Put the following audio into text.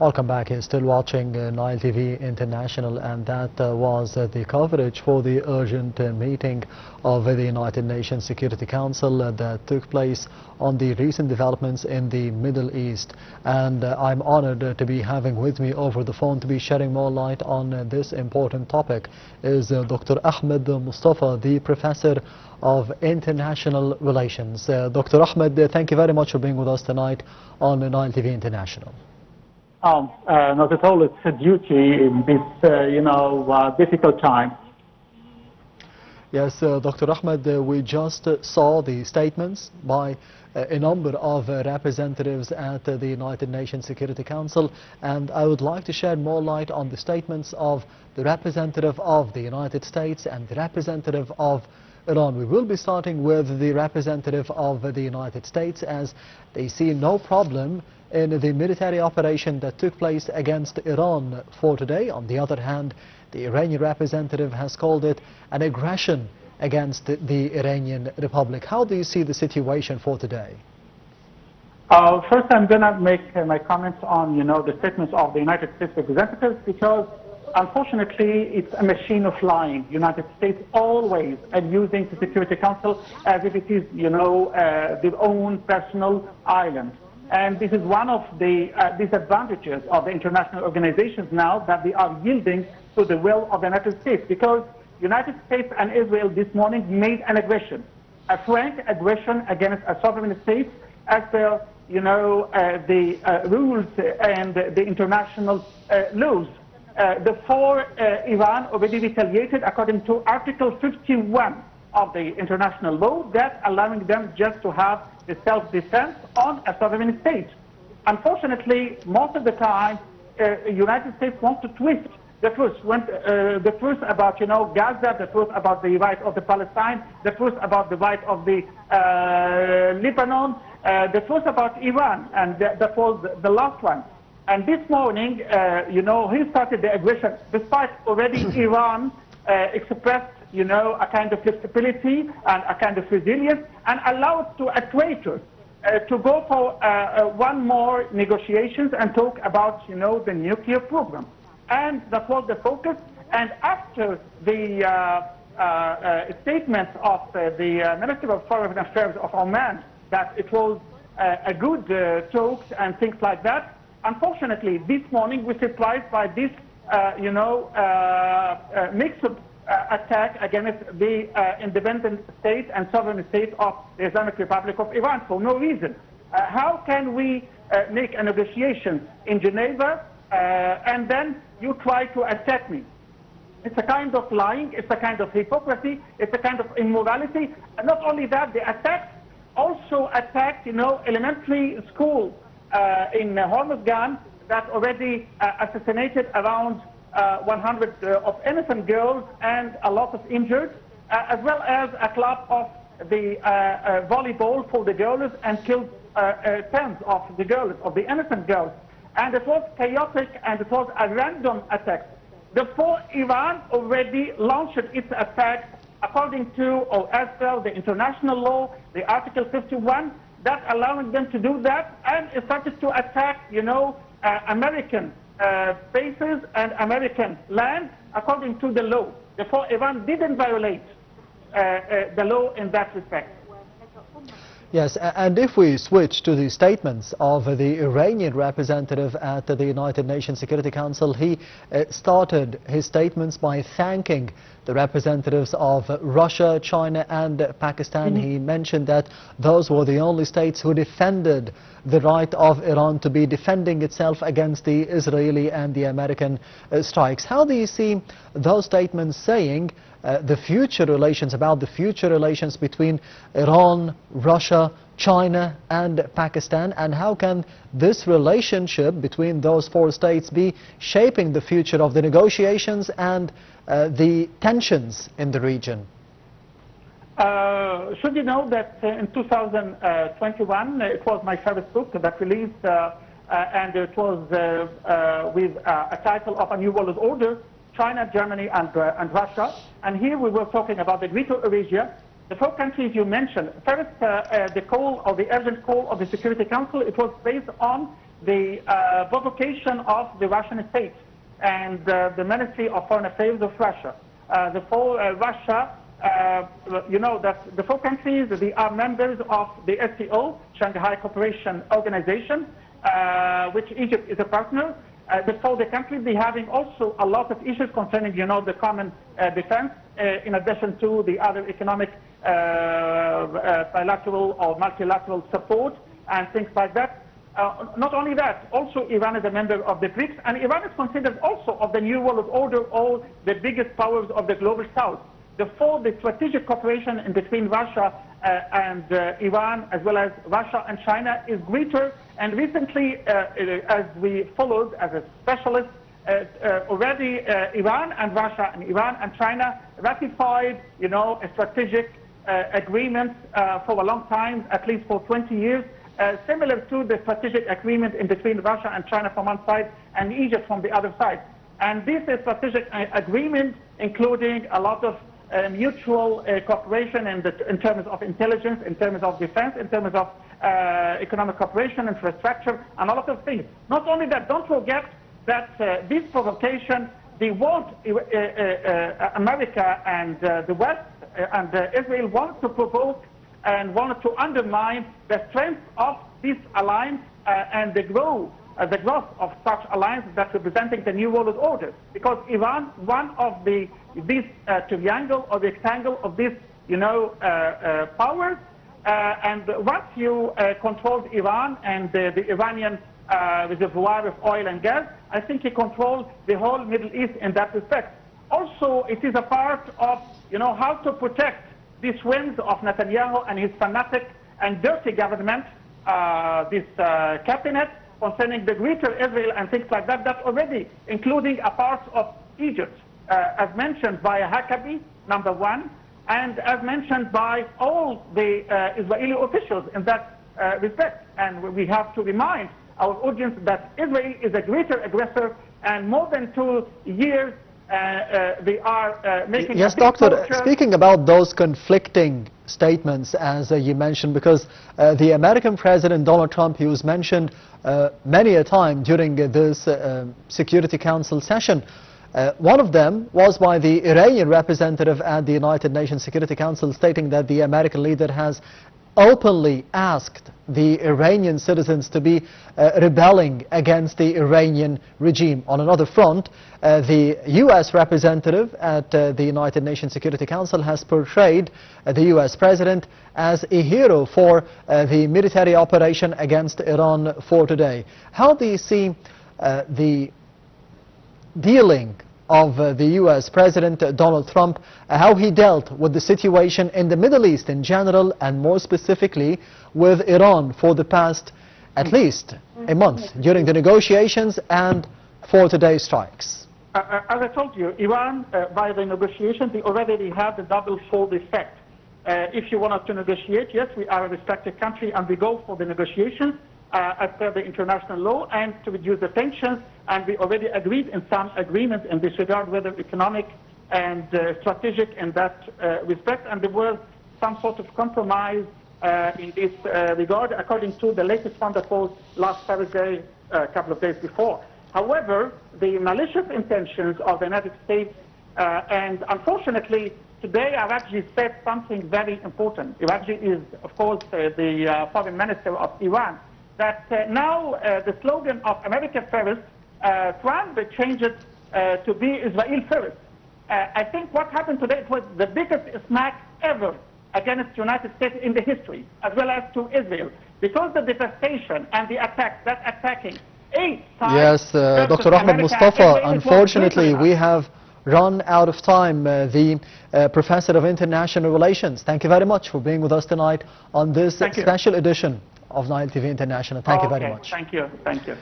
Welcome back. You're still watching Nile TV International, and that was the coverage for the urgent meeting of the United Nations Security Council that took place on the recent developments in the Middle East. And I'm honored to be having with me over the phone to be shedding more light on this important topic is Dr. Ahmad Mostafa, the Professor of International Relations. Dr. Ahmad, thank you very much for being with us tonight on Nile TV International. Not at all. It's a duty in this, difficult time. Yes, Dr. Ahmad, we just saw the statements by a number of representatives at the United Nations Security Council, and I would like to shed more light on the statements of the representative of the United States and the representative of Iran. We will be starting with the representative of the United States, as they see no problem in the military operation that took place against Iran for today. On the other hand, the Iranian representative has called it an aggression against the Iranian Republic. How do you see the situation for today? First, I'm going to make my comments on, the statements of the United States representatives, because unfortunately, it's a machine of lying. United States always abusing the Security Council as if it is, their own personal island. And this is one of the disadvantages of the international organizations now, that they are yielding to the will of the United States, because United States and Israel this morning made an aggression, a frank aggression against a sovereign state as per, the rules and the international laws. Therefore, Iran already retaliated according to Article 51 of the international law, that allowing them just to have the self-defense on a sovereign state. Unfortunately, most of the time, United States want to twist the truth. The truth about, Gaza, the truth about the right of the Palestine, the truth about the right of the Lebanon, the truth about Iran, and that was the last one. And this morning, he started the aggression, despite already Iran expressed, a kind of flexibility and a kind of resilience, and allowed to a traitor to go for one more negotiations and talk about, the nuclear program. And that was the focus. And after the statements of the Minister of Foreign Affairs of Oman, that it was a good talk and things like that, unfortunately, this morning we're surprised by this, mixed attack against the independent state and sovereign state of the Islamic Republic of Iran for no reason. How can we make a negotiation in Geneva and then you try to attack me? It's a kind of lying, it's a kind of hypocrisy, it's a kind of immorality. And not only that, the attacks also attacked, elementary schools in Hormuzgan that already assassinated around 100 of innocent girls and a lot of injured, as well as a club of the volleyball for the girls, and killed tens of the girls, of the innocent girls. And it was chaotic, and it was a random attack. Therefore, Iran already launched its attack according to, or as per the international law, the Article 51, that allowing them to do that, and it started to attack, American bases and American land according to the law. Therefore, Iran didn't violate the law in that respect. Yes, and if we switch to the statements of the Iranian representative at the United Nations Security Council, he started his statements by thanking the representatives of Russia, China and Pakistan. He mentioned that those were the only states who defended the right of Iran to be defending itself against the Israeli and the American strikes. How do you see those statements saying the future relations, about the future relations between Iran, Russia, China and Pakistan, and how can this relationship between those four states be shaping the future of the negotiations and the tensions in the region? Should you know that in 2021, it was my first book that released, and it was with a title of A New World Order, China, Germany and Russia. And here we were talking about the Greater Eurasia, the four countries you mentioned. First, the call, or the urgent call of the Security Council, it was based on the provocation of the Russian state and the Ministry of Foreign Affairs of Russia. Russia, you know that the four countries, they are members of the SCO, Shanghai Cooperation Organization, which Egypt is a partner. Before the countries, they having also a lot of issues concerning, you know, the common defense, in addition to the other economic bilateral or multilateral support and things like that. Not only that, also Iran is a member of the BRICS, and Iran is considered also of the New World Order, or the biggest powers of the global South. Therefore, the strategic cooperation in between Russia and Iran, as well as Russia and China, is greater. And recently, as we followed as a specialist, already Iran and Russia and Iran and China ratified, you know, a strategic agreement for a long time, at least for 20 years, similar to the strategic agreement in between Russia and China from one side and Egypt from the other side. And this is strategic agreement, including a lot of mutual cooperation in terms of intelligence, in terms of defense, in terms of economic cooperation, infrastructure, and a lot of things. Not only that, don't forget that this provocation, they want America and the West and Israel want to provoke and want to undermine the strength of this alliance and the growth of such alliance that's representing the New World Order. Because Iran, one of this triangle or rectangle of this, you know, powers, and once you control Iran and the Iranian reservoir of oil and gas, I think you control the whole Middle East in that respect. Also, it is a part of, you know, how to protect these whims of Netanyahu and his fanatic and dirty government, this cabinet, concerning the greater Israel and things like that, that already including a part of Egypt, as mentioned by Huckabee, number one, and as mentioned by all the Israeli officials in that respect. And we have to remind our audience that Israel is a greater aggressor, and more than 2 years they are making... Yes, Doctor, speaking about those conflicting statements, as you mentioned, because the American President Donald Trump, he was mentioned many a time during this Security Council session. One of them was by the Iranian representative at the United Nations Security Council, stating that the American leader has openly asked the Iranian citizens to be rebelling against the Iranian regime. On another front, the U.S. representative at the United Nations Security Council has portrayed the U.S. president as a hero for the military operation against Iran for today. How do you see the dealing of the U.S. President Donald Trump, how he dealt with the situation in the Middle East in general, and more specifically with Iran for the past at least a month during the negotiations and for today's strikes? As I told you, Iran, by the negotiations, they already have the double-fold effect. If you want us to negotiate, yes, we are a respected country and we go for the negotiations as per the international law and to reduce the tensions, and we already agreed in some agreements in this regard, whether economic and strategic in that respect, and there was some sort of compromise in this regard according to the latest one that was last Thursday, a couple of days before. However, the malicious intentions of the United States, and unfortunately today Arabji said something very important. Arabji is, of course, the foreign minister of Iran, that now the slogan of America first, Trump changed it to be Israel first. I think what happened today, it was the biggest smack ever against the United States in the history, as well as to Israel, because the devastation and the attack, that attacking 8 times... Yes, Dr. Ahmad Mostafa, unfortunately we have run out of time. The Professor of International Relations, thank you very much for being with us tonight on this special edition of Nile TV International. Thank you very much. Thank you. Thank you.